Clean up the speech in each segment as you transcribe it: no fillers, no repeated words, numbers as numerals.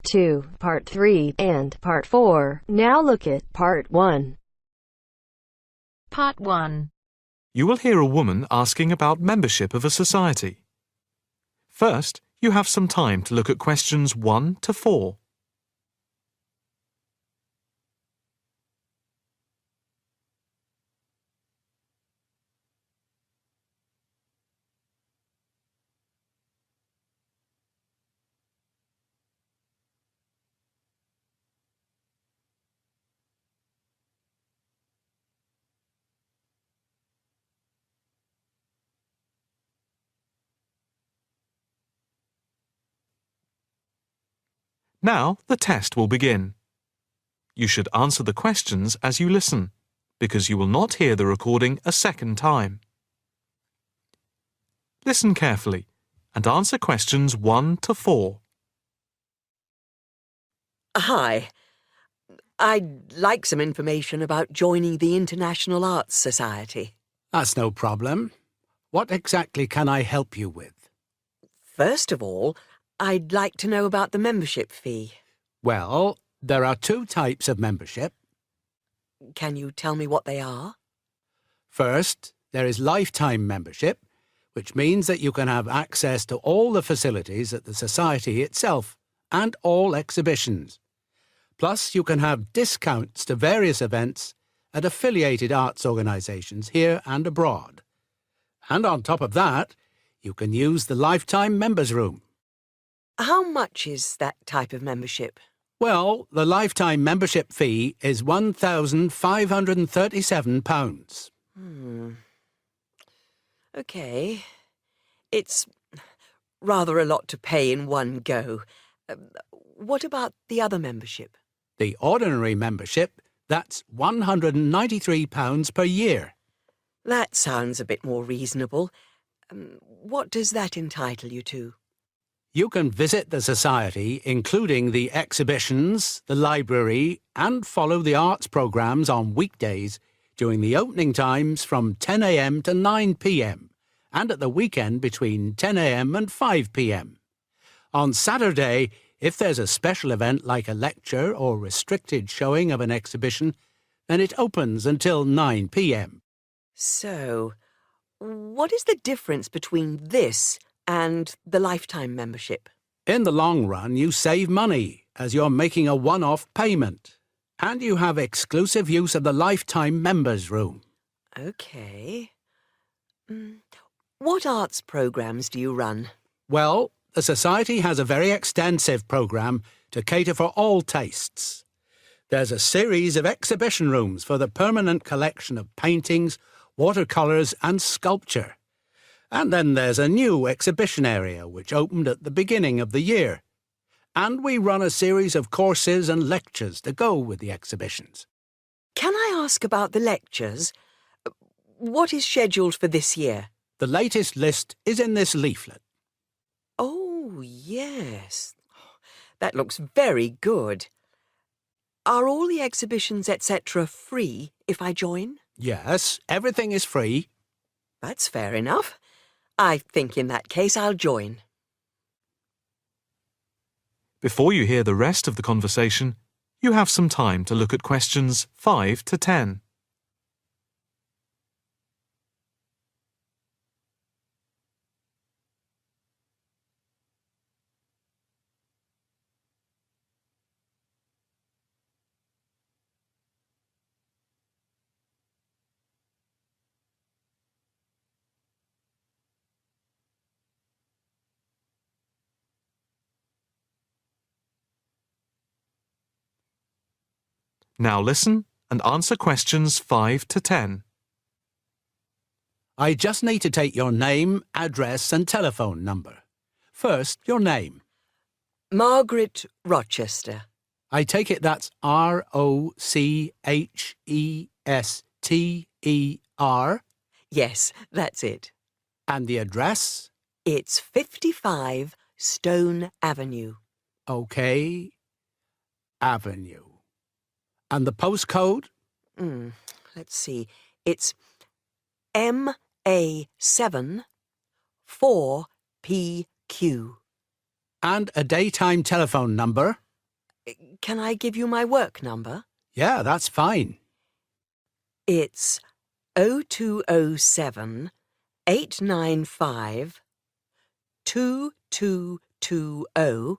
2, Part 3, and Part 4. Now look at Part 1. Part 1. You will hear a woman asking about membership of a society. First, you have some time to look at questions 1 to 4. Now the test will begin. You should answer the questions as you listen, because you will not hear the recording a second time. Listen carefully and answer questions 1 to 4. Hi. I'd like some information about joining the International Arts Society. That's no problem. What exactly can I help you with? First of all, I'd like to know about the membership fee. Well, there are 2 types of membership. Can you tell me what they are? First, there is lifetime membership, which means that you can have access to all the facilities at the Society itself and all exhibitions. Plus, you can have discounts to various events at affiliated arts organisations here and abroad. And on top of that, you can use the lifetime members' room. How much is that type of membership? Well, the lifetime membership fee is £1,537. OK. It's rather a lot to pay in one go. What about the other membership? The ordinary membership, that's £193 per year. That sounds a bit more reasonable. What does that entitle you to? You can visit the Society, including the exhibitions, the library, and follow the arts programmes on weekdays during the opening times from 10 a.m. to 9 p.m. and at the weekend between 10 a.m. and 5 p.m. On Saturday, if there's a special event like a lecture or restricted showing of an exhibition, then it opens until 9 p.m. So, what is the difference between this and the lifetime membership? In the long run, you save money as you're making a one-off payment, and you have exclusive use of the lifetime members' room. OK. What arts programmes do you run? Well, the Society has a very extensive programme to cater for all tastes. There's a series of exhibition rooms for the permanent collection of paintings, watercolours and sculpture. And then there's a new exhibition area which opened at the beginning of the year. And we run a series of courses and lectures to go with the exhibitions. Can I ask about the lectures? What is scheduled for this year? The latest list is in this leaflet. Oh, yes. That looks very good. Are all the exhibitions, etc., free if I join? Yes, everything is free. That's fair enough. I think in that case I'll join. Before you hear the rest of the conversation, you have some time to look at questions 5 to 10. Now listen and answer questions 5 to 10. I just need to take your name, address and telephone number. First, your name. Margaret Rochester. I take it that's Rochester. Yes, that's it. And the address? It's 55 Stone Avenue. OK. Avenue. And the postcode? Let's see. It's MA7 4PQ. And a daytime telephone number? Can I give you my work number? Yeah, that's fine. It's 0207 895 2220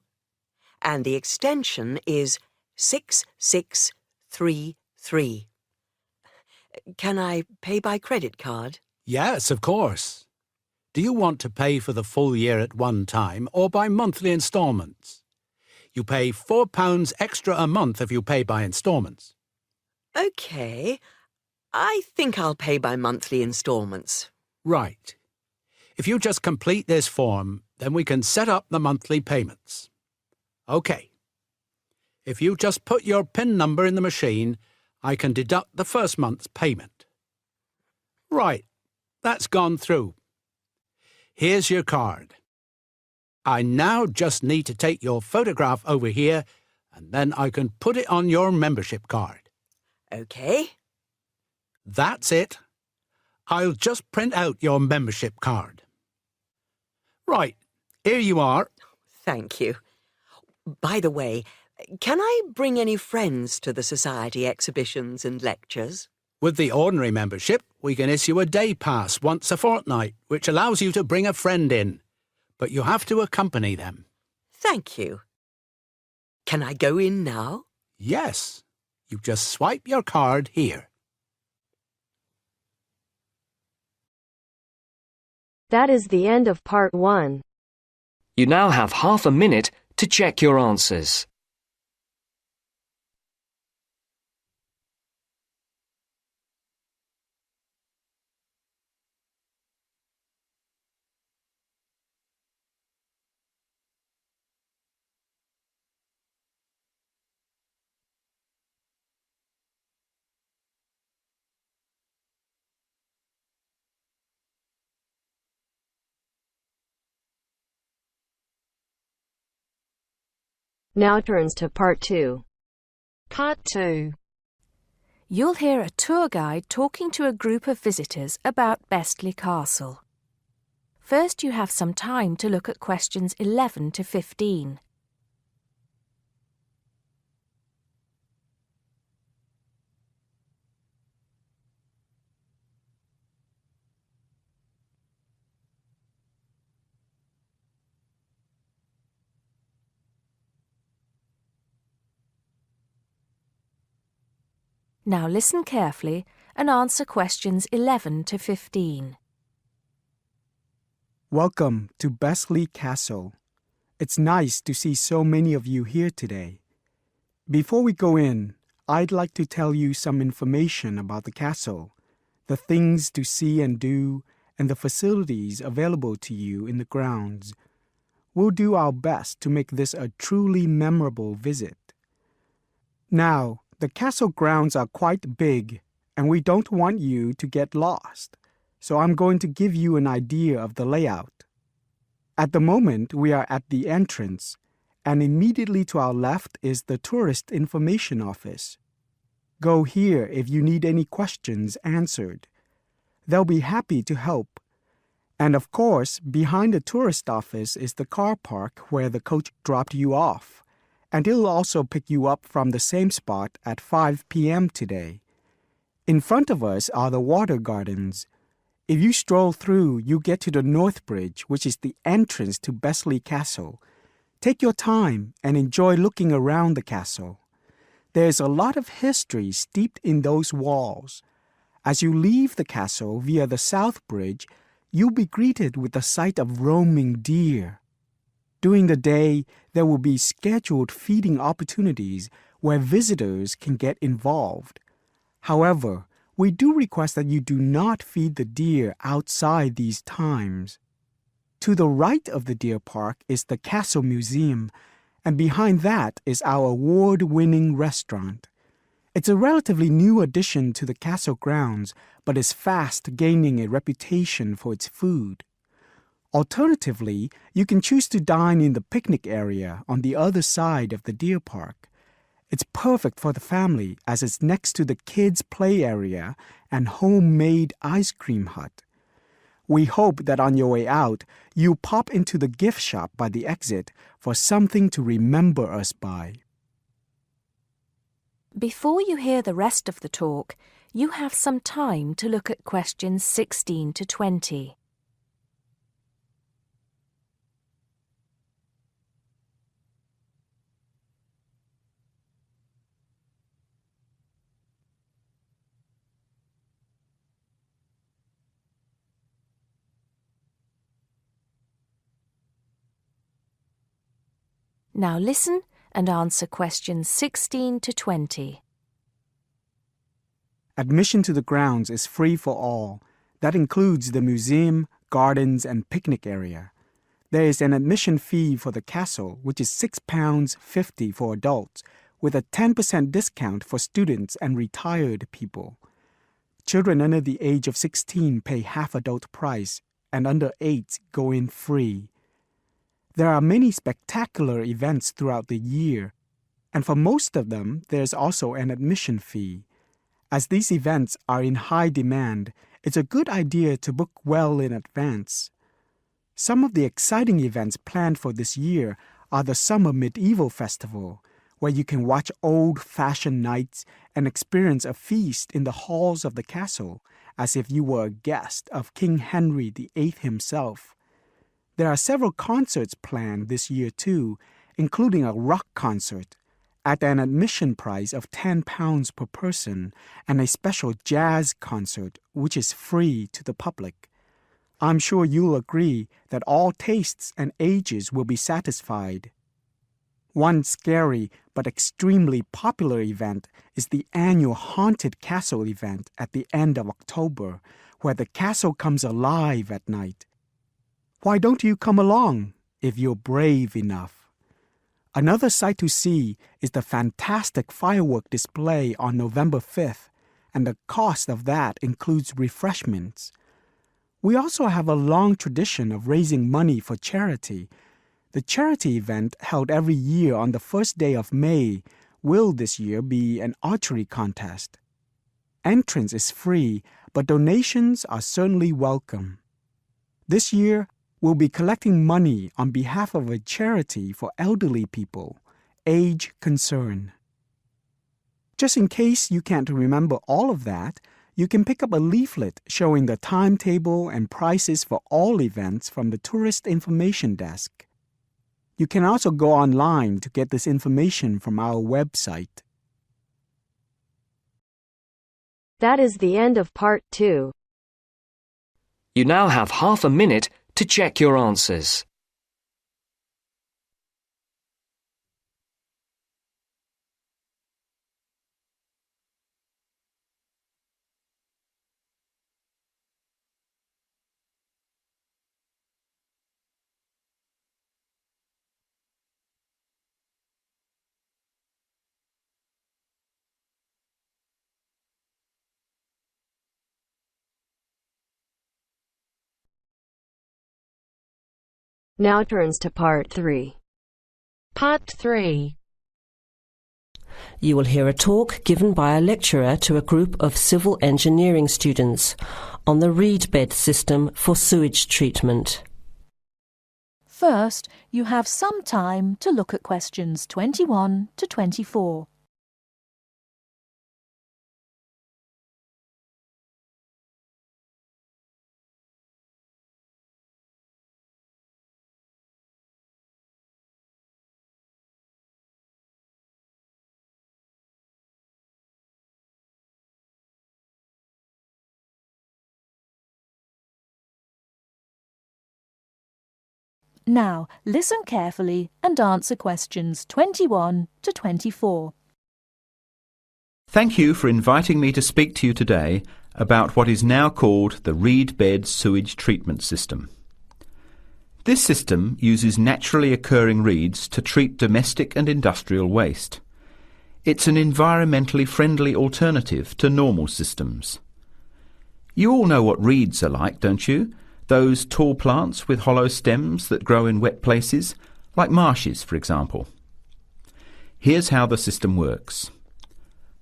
and the extension is 6633. Can I pay by credit card? Yes, of course. Do you want to pay for the full year at one time or by monthly instalments? You pay £4 extra a month if you pay by instalments. OK. I think I'll pay by monthly instalments. Right. If you just complete this form, then we can set up the monthly payments. OK. If you just put your PIN number in the machine, I can deduct the first month's payment. Right. That's gone through. Here's your card. I now just need to take your photograph over here, and then I can put it on your membership card. OK. That's it. I'll just print out your membership card. Right, here you are. Thank you. By the way, can I bring any friends to the Society exhibitions and lectures? With the ordinary membership, we can issue a day pass once a fortnight, which allows you to bring a friend in. But you have to accompany them. Thank you. Can I go in now? Yes. You just swipe your card here. That is the end of part 1. You now have half a minute to check your answers. Now turns to part 2. Part 2. You'll hear a tour guide talking to a group of visitors about Bestley Castle. First, you have some time to look at questions 11 to 15. Now listen carefully and answer questions 11 to 15. Welcome to Bestley Castle. It's nice to see so many of you here today. Before we go in, I'd like to tell you some information about the castle, the things to see and do, and the facilities available to you in the grounds. We'll do our best to make this a truly memorable visit. Now, the castle grounds are quite big, and we don't want you to get lost, so I'm going to give you an idea of the layout. At the moment, we are at the entrance, and immediately to our left is the Tourist Information Office. Go here if you need any questions answered. They'll be happy to help. And of course, behind the tourist office is the car park where the coach dropped you off. And it'll also pick you up from the same spot at 5 p.m. today. In front of us are the water gardens. If you stroll through, you get to the North Bridge, which is the entrance to Bestley Castle. Take your time and enjoy looking around the castle. There's a lot of history steeped in those walls. As you leave the castle via the South Bridge, you'll be greeted with the sight of roaming deer. During the day, there will be scheduled feeding opportunities where visitors can get involved. However, we do request that you do not feed the deer outside these times. To the right of the deer park is the Castle Museum, and behind that is our award-winning restaurant. It's a relatively new addition to the castle grounds, but is fast gaining a reputation for its food. Alternatively, you can choose to dine in the picnic area on the other side of the deer park. It's perfect for the family as it's next to the kids' play area and homemade ice cream hut. We hope that on your way out, you'll pop into the gift shop by the exit for something to remember us by. Before you hear the rest of the talk, you have some time to look at questions 16 to 20. Now listen and answer questions 16 to 20. Admission to the grounds is free for all. That includes the museum, gardens, and picnic area. There is an admission fee for the castle, which is £6.50 for adults, with a 10% discount for students and retired people. Children under the age of 16 pay half adult price, and under 8 go in free. There are many spectacular events throughout the year, and for most of them, there's also an admission fee. As these events are in high demand, it's a good idea to book well in advance. Some of the exciting events planned for this year are the Summer Medieval Festival, where you can watch old-fashioned nights and experience a feast in the halls of the castle, as if you were a guest of King Henry VIII himself. There are several concerts planned this year too, including a rock concert at an admission price of £10 per person and a special jazz concert which is free to the public. I'm sure you'll agree that all tastes and ages will be satisfied. One scary but extremely popular event is the annual Haunted Castle event at the end of October, where the castle comes alive at night. Why don't you come along if you're brave enough? Another sight to see is the fantastic firework display on November 5th, and the cost of that includes refreshments. We also have a long tradition of raising money for charity. The charity event held every year on the first day of May will this year be an archery contest. Entrance is free, but donations are certainly welcome. This year, we'll be collecting money on behalf of a charity for elderly people, Age Concern. Just in case you can't remember all of that, you can pick up a leaflet showing the timetable and prices for all events from the Tourist Information Desk. You can also go online to get this information from our website. That is the end of part 2. You now have half a minute to check your answers. Now turns to part 3. Part 3. You will hear a talk given by a lecturer to a group of civil engineering students on the reed bed system for sewage treatment. First, you have some time to look at questions 21 to 24. Now, listen carefully and answer questions 21 to 24. Thank you for inviting me to speak to you today about what is now called the reed bed sewage treatment system. This system uses naturally occurring reeds to treat domestic and industrial waste. It's an environmentally friendly alternative to normal systems. You all know what reeds are like, don't you? Those tall plants with hollow stems that grow in wet places, like marshes, for example. Here's how the system works.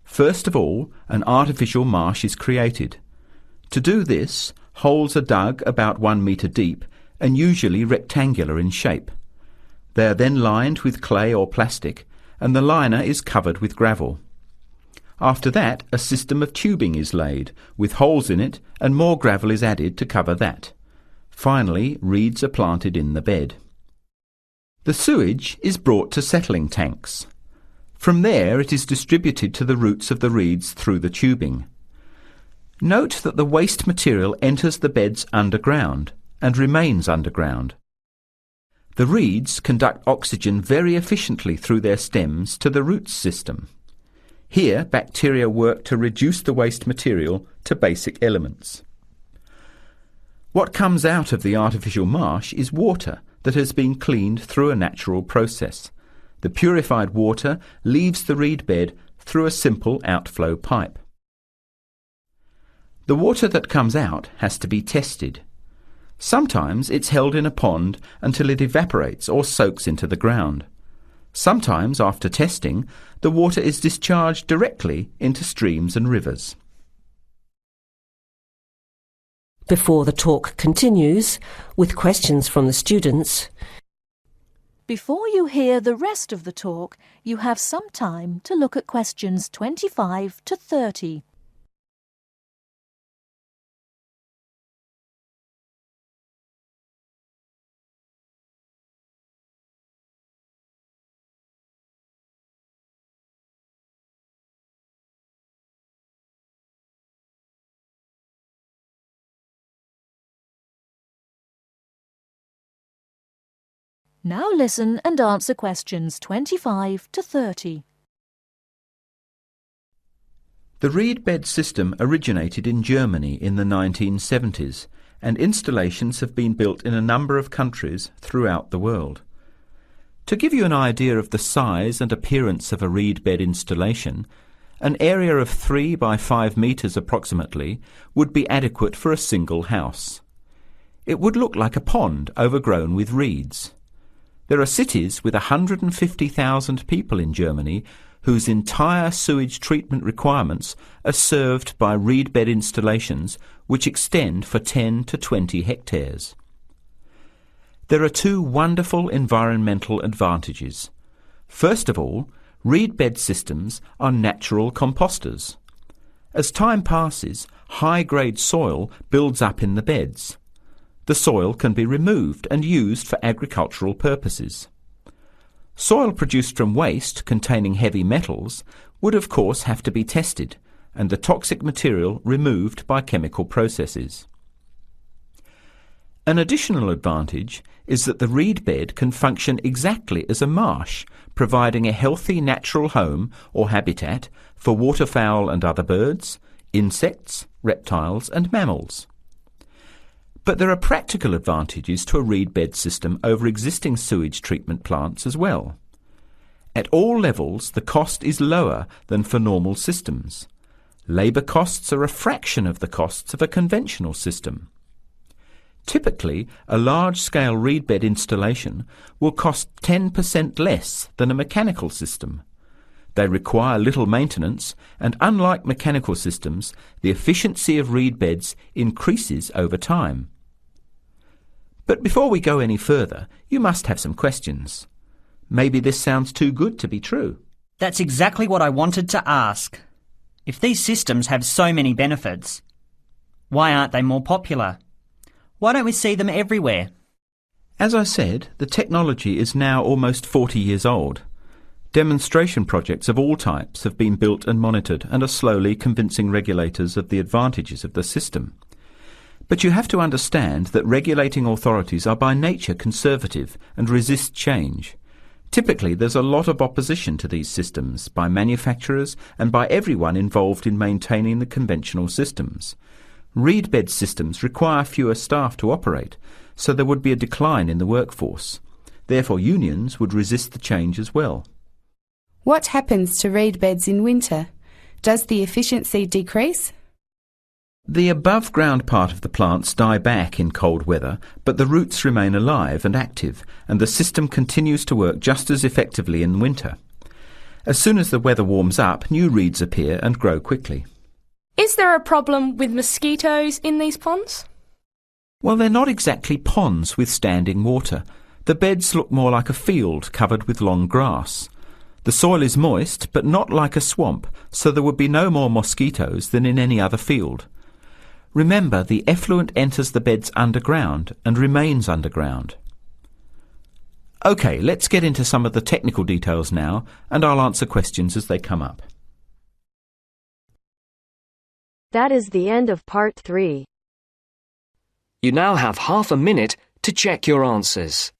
First of all, an artificial marsh is created. To do this, holes are dug about 1 metre deep and usually rectangular in shape. They are then lined with clay or plastic, and the liner is covered with gravel. After that, a system of tubing is laid, with holes in it, and more gravel is added to cover that. Finally, reeds are planted in the bed. The sewage is brought to settling tanks. From there it is distributed to the roots of the reeds through the tubing. Note that the waste material enters the beds underground and remains underground. The reeds conduct oxygen very efficiently through their stems to the roots system. Here, bacteria work to reduce the waste material to basic elements. What comes out of the artificial marsh is water that has been cleaned through a natural process. The purified water leaves the reed bed through a simple outflow pipe. The water that comes out has to be tested. Sometimes it's held in a pond until it evaporates or soaks into the ground. Sometimes, after testing, the water is discharged directly into streams and rivers. Before the talk continues, with questions from the students, before you hear the rest of the talk, you have some time to look at questions 25 to 30. Now listen and answer questions 25 to 30. The reed bed system originated in Germany in the 1970s, and installations have been built in a number of countries throughout the world. To give you an idea of the size and appearance of a reed bed installation, an area of 3 by 5 metres approximately would be adequate for a single house. It would look like a pond overgrown with reeds. There are cities with 150,000 people in Germany whose entire sewage treatment requirements are served by reed bed installations which extend for 10 to 20 hectares. There are two wonderful environmental advantages. First of all, reed bed systems are natural composters. As time passes, high-grade soil builds up in the beds. The soil can be removed and used for agricultural purposes. Soil produced from waste containing heavy metals would of course have to be tested and the toxic material removed by chemical processes. An additional advantage is that the reed bed can function exactly as a marsh, providing a healthy natural home or habitat for waterfowl and other birds, insects, reptiles and mammals. But there are practical advantages to a reed bed system over existing sewage treatment plants as well. At all levels, the cost is lower than for normal systems. Labour costs are a fraction of the costs of a conventional system. Typically, a large-scale reed bed installation will cost 10% less than a mechanical system. They require little maintenance, and unlike mechanical systems, the efficiency of reed beds increases over time. But before we go any further, you must have some questions. Maybe this sounds too good to be true. That's exactly what I wanted to ask. If these systems have so many benefits, why aren't they more popular? Why don't we see them everywhere? As I said, the technology is now almost 40 years old. Demonstration projects of all types have been built and monitored and are slowly convincing regulators of the advantages of the system. But you have to understand that regulating authorities are by nature conservative and resist change. Typically, there's a lot of opposition to these systems by manufacturers and by everyone involved in maintaining the conventional systems. Reed bed systems require fewer staff to operate, so there would be a decline in the workforce. Therefore, unions would resist the change as well. What happens to reed beds in winter? Does the efficiency decrease? The above-ground part of the plants die back in cold weather, but the roots remain alive and active, and the system continues to work just as effectively in winter. As soon as the weather warms up, new reeds appear and grow quickly. Is there a problem with mosquitoes in these ponds? Well, they're not exactly ponds with standing water. The beds look more like a field covered with long grass. The soil is moist, but not like a swamp, so there would be no more mosquitoes than in any other field. Remember, the effluent enters the beds underground and remains underground. OK, let's get into some of the technical details now, and I'll answer questions as they come up. That is the end of part 3. You now have half a minute to check your answers.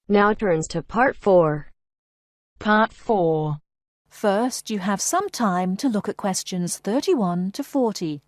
Now turns to part 4. Part 4. First, you have some time to look at questions 31 to 40.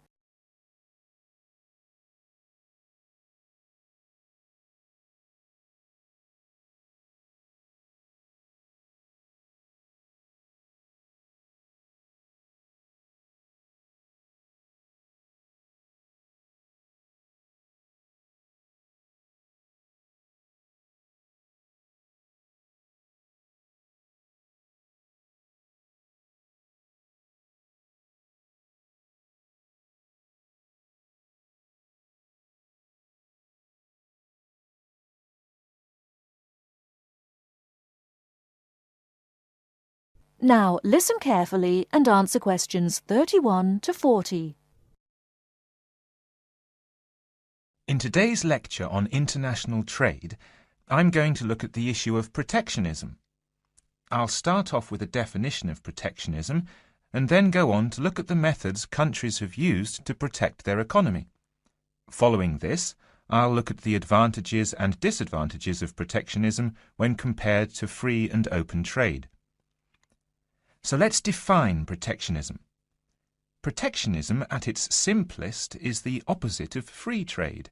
Now listen carefully and answer questions 31 to 40. In today's lecture on international trade, I'm going to look at the issue of protectionism. I'll start off with a definition of protectionism and then go on to look at the methods countries have used to protect their economy. Following this, I'll look at the advantages and disadvantages of protectionism when compared to free and open trade. So let's define protectionism. Protectionism at its simplest is the opposite of free trade.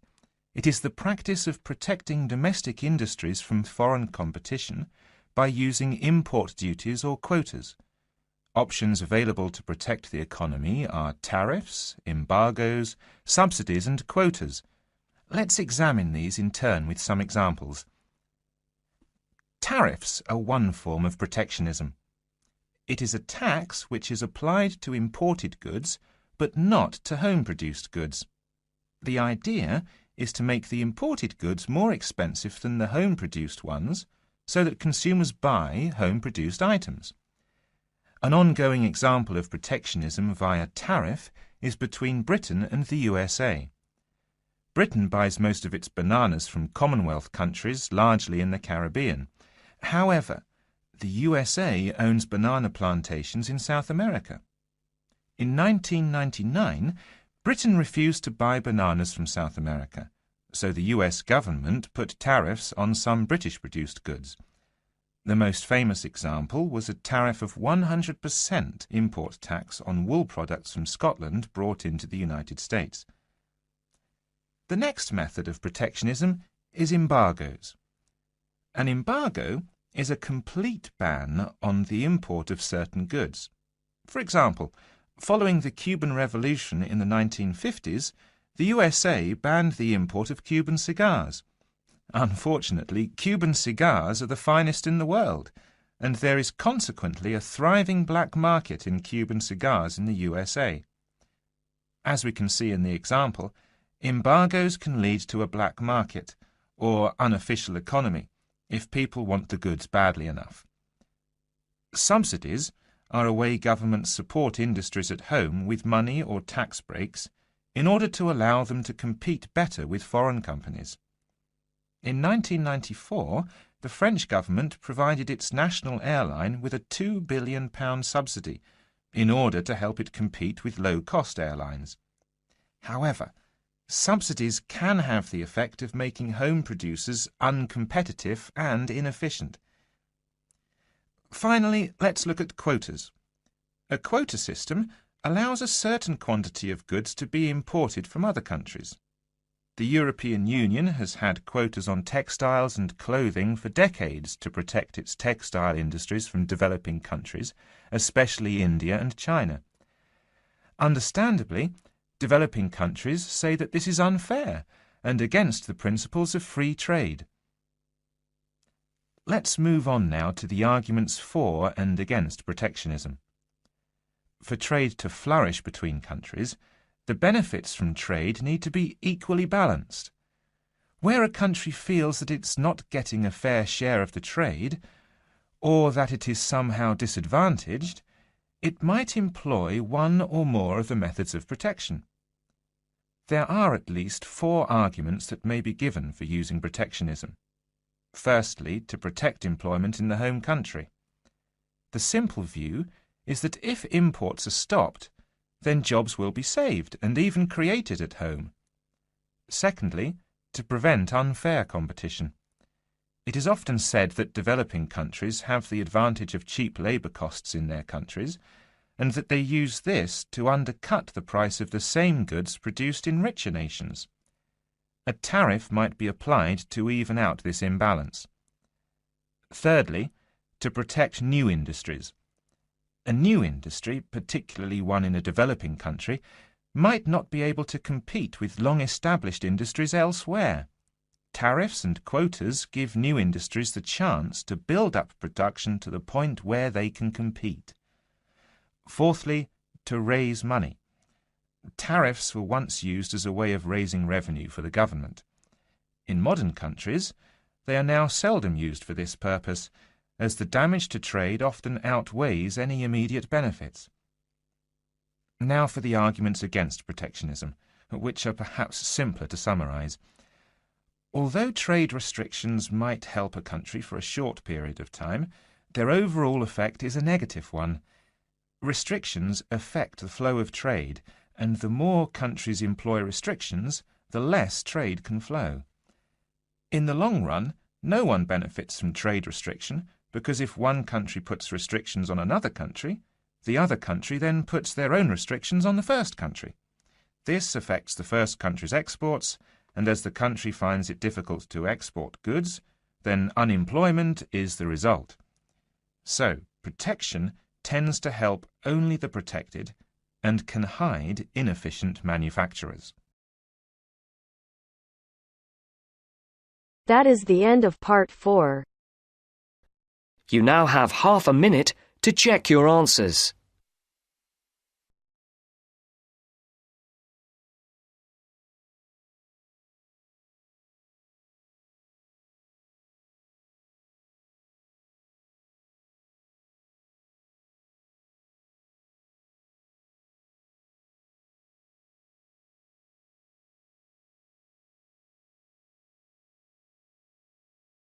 It is the practice of protecting domestic industries from foreign competition by using import duties or quotas. Options available to protect the economy are tariffs, embargoes, subsidies and quotas. Let's examine these in turn with some examples. Tariffs are one form of protectionism. It is a tax which is applied to imported goods, but not to home-produced goods. The idea is to make the imported goods more expensive than the home-produced ones, so that consumers buy home-produced items. An ongoing example of protectionism via tariff is between Britain and the USA. Britain buys most of its bananas from Commonwealth countries, largely in the Caribbean. However, the USA owns banana plantations in South America. In 1999, Britain refused to buy bananas from South America, so the US government put tariffs on some British-produced goods. The most famous example was a tariff of 100% import tax on wool products from Scotland brought into the United States. The next method of protectionism is embargoes. An embargo is a complete ban on the import of certain goods. For example, following the Cuban Revolution in the 1950s, the USA banned the import of Cuban cigars. Unfortunately, Cuban cigars are the finest in the world, and there is consequently a thriving black market in Cuban cigars in the USA. As we can see in the example, embargoes can lead to a black market, or unofficial economy, if people want the goods badly enough. Subsidies are a way governments support industries at home with money or tax breaks in order to allow them to compete better with foreign companies. In 1994, the French government provided its national airline with a £2 billion subsidy in order to help it compete with low-cost airlines. However, subsidies can have the effect of making home producers uncompetitive and inefficient. Finally, let's look at quotas. A quota system allows a certain quantity of goods to be imported from other countries. The European Union has had quotas on textiles and clothing for decades to protect its textile industries from developing countries, especially India and China. Understandably, developing countries say that this is unfair and against the principles of free trade. Let's move on now to the arguments for and against protectionism. For trade to flourish between countries, the benefits from trade need to be equally balanced. Where a country feels that it's not getting a fair share of the trade, or that it is somehow disadvantaged, it might employ one or more of the methods of protection. There are at least 4 arguments that may be given for using protectionism. Firstly, to protect employment in the home country. The simple view is that if imports are stopped, then jobs will be saved and even created at home. Secondly, to prevent unfair competition. It is often said that developing countries have the advantage of cheap labour costs in their countries, and that they use this to undercut the price of the same goods produced in richer nations. A tariff might be applied to even out this imbalance. Thirdly, to protect new industries. A new industry, particularly one in a developing country, might not be able to compete with long-established industries elsewhere. Tariffs and quotas give new industries the chance to build up production to the point where they can compete. Fourthly, to raise money. Tariffs were once used as a way of raising revenue for the government. In modern countries, they are now seldom used for this purpose, as the damage to trade often outweighs any immediate benefits. Now for the arguments against protectionism, which are perhaps simpler to summarise. Although trade restrictions might help a country for a short period of time, their overall effect is a negative one. Restrictions affect the flow of trade, and the more countries employ restrictions, the less trade can flow. In the long run, no one benefits from trade restriction, because if one country puts restrictions on another country, the other country then puts their own restrictions on the first country. This affects the first country's exports, and as the country finds it difficult to export goods, then unemployment is the result. So, protection tends to help only the protected and can hide inefficient manufacturers. That is the end of part 4. You now have half a minute to check your answers.